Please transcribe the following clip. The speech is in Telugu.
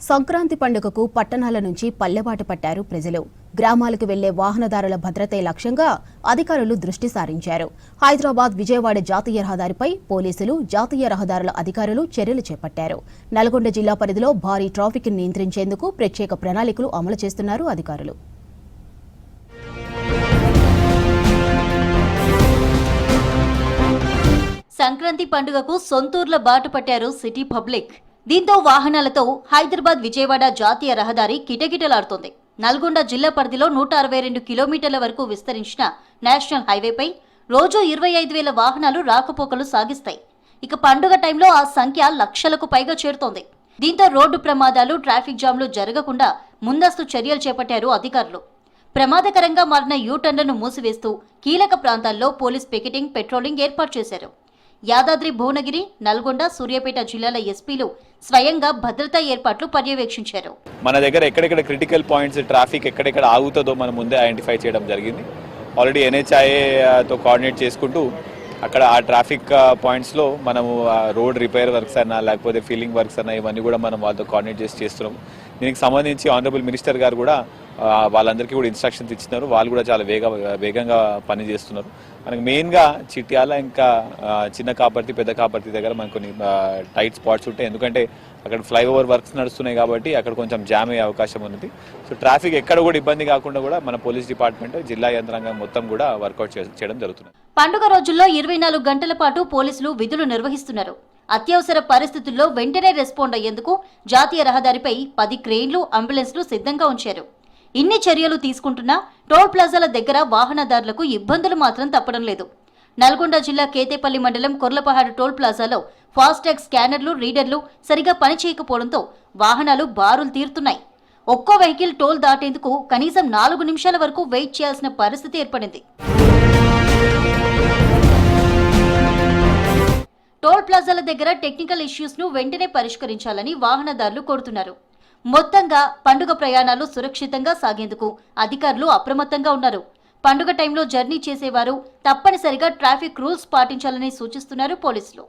సంక్రాంతి పండుగకు పట్టణాల నుంచి పల్లెబాట పట్టారు ప్రజలు. గ్రామాలకు వెళ్లే వాహనదారుల భద్రతే లక్ష్యంగా అధికారులు దృష్టి సారించారు. హైదరాబాద్ విజయవాడ జాతీయ రహదారిపై పోలీసులు, జాతీయ రహదారుల అధికారులు చర్యలు చేపట్టారు. నల్గొండ జిల్లా పరిధిలో భారీ ట్రాఫిక్ నియంత్రించేందుకు ప్రత్యేక ప్రణాళికలు అమలు చేస్తున్నారు అధికారులు. సంక్రాంతి పండుగకు సొంతూర్ల బాట పట్టారు సిటీ పబ్లిక్. దీంతో వాహనాలతో హైదరాబాద్ విజయవాడ జాతీయ రహదారి కిటకిటలాడుతోంది. నల్గొండ జిల్లా పరిధిలో 162 కిలోమీటర్ల వరకు విస్తరించిన నేషనల్ హైవేపై రోజు 25,000 వాహనాలు రాకపోకలు సాగిస్తాయి. ఇక పండుగ టైంలో ఆ సంఖ్య లక్షలకు పైగా చేరుతోంది. దీంతో రోడ్డు ప్రమాదాలు, ట్రాఫిక్ జామ్లు జరగకుండా ముందస్తు చర్యలు చేపట్టారు అధికారులు. ప్రమాదకరంగా మారిన యూటర్న్లను మూసివేస్తూ కీలక ప్రాంతాల్లో పోలీస్ పికెటింగ్, పెట్రోలింగ్ ఏర్పాటు చేశారు. యాదాద్రి, భువనగిరి, నల్గొండ, సూర్యాపేట జిల్లాల ఎస్పీలు స్వయంగా భద్రతా ఏర్పాట్లు పర్యవేక్షించారు. మన దగ్గర ఎక్కడెక్కడ క్రిటికల్ పాయింట్స్, ట్రాఫిక్ ఎక్కడెక్కడ ఆగుతుందో మనం ముందే ఐడెంటిఫై చేయడం జరిగింది. ఆల్రెడీ NHIAతో కోఆర్డినేట్ చేసుకుంటూ అక్కడ ఆ ట్రాఫిక్ పాయింట్స్లో మనము రోడ్ రిపేర్ వర్క్స్ అన్నా లేకపోతే ఫీలింగ్ వర్క్స్ అన్నా ఇవన్నీ కూడా మనం వాళ్ళతో కోఆర్డినేట్ చేస్తున్నాము. దీనికి సంబంధించి ఆనరబుల్ మినిస్టర్ గారు కూడా వాళ్ళందరికీ కూడా ఇన్స్ట్రక్షన్స్ ఇచ్చినారు. వాళ్ళు కూడా చాలా వేగంగా పని చేస్తున్నారు. మనకు మెయిన్గా చిట్యాల, ఇంకా చిన్న కాపర్తి, పెద్ద కాపర్తి దగ్గర మనకు కొన్ని టైట్ స్పాట్స్ ఉంటాయి. ఎందుకంటే అక్కడ ఫ్లైఓవర్ వర్క్స్ నడుస్తున్నాయి కాబట్టి అక్కడ కొంచెం జామ్ అయ్యే అవకాశం ఉంది. సో ట్రాఫిక్ ఎక్కడ కూడా ఇబ్బంది కాకుండా కూడా మన పోలీస్ డిపార్ట్మెంట్, జిల్లా యంత్రాంగం మొత్తం కూడా వర్కౌట్ చేయడం జరుగుతుంది. పండుగ రోజుల్లో 24 గంటల పాటు పోలీసులు విధులు నిర్వహిస్తున్నారు. అత్యవసర పరిస్థితుల్లో వెంటనే రెస్పాండ్ అయ్యేందుకు జాతీయ రహదారిపై 10 క్రేన్లు, అంబులెన్స్లు సిద్ధంగా ఉంచారు. ఇన్ని చర్యలు తీసుకుంటున్నా టోల్ ప్లాజాల దగ్గర వాహనదారులకు ఇబ్బందులు మాత్రం తప్పడం లేదు. నల్గొండ జిల్లా కేతేపల్లి మండలం కొర్లపహాడు టోల్ ప్లాజాలో ఫాస్టాగ్ స్కానర్లు, రీడర్లు సరిగా పనిచేయకపోవడంతో వాహనాలు బారులు తీరుతున్నాయి. ఒక్కో వెహికల్ టోల్ దాటేందుకు కనీసం 4 నిమిషాల వరకు వెయిట్ చేయాల్సిన పరిస్థితి ఏర్పడింది. టోల్ ప్లాజాల దగ్గర టెక్నికల్ ఇష్యూస్ ను వెంటనే పరిష్కరించాలని వాహనదారులు కోరుతున్నారు. మొత్తంగా పండుగ ప్రయాణాలు సురక్షితంగా సాగేందుకు అధికారులు అప్రమత్తంగా ఉన్నారు. పండుగ టైంలో జర్నీ చేసేవారు తప్పనిసరిగా ట్రాఫిక్ రూల్స్ పాటించాలని సూచిస్తున్నారు పోలీసులు.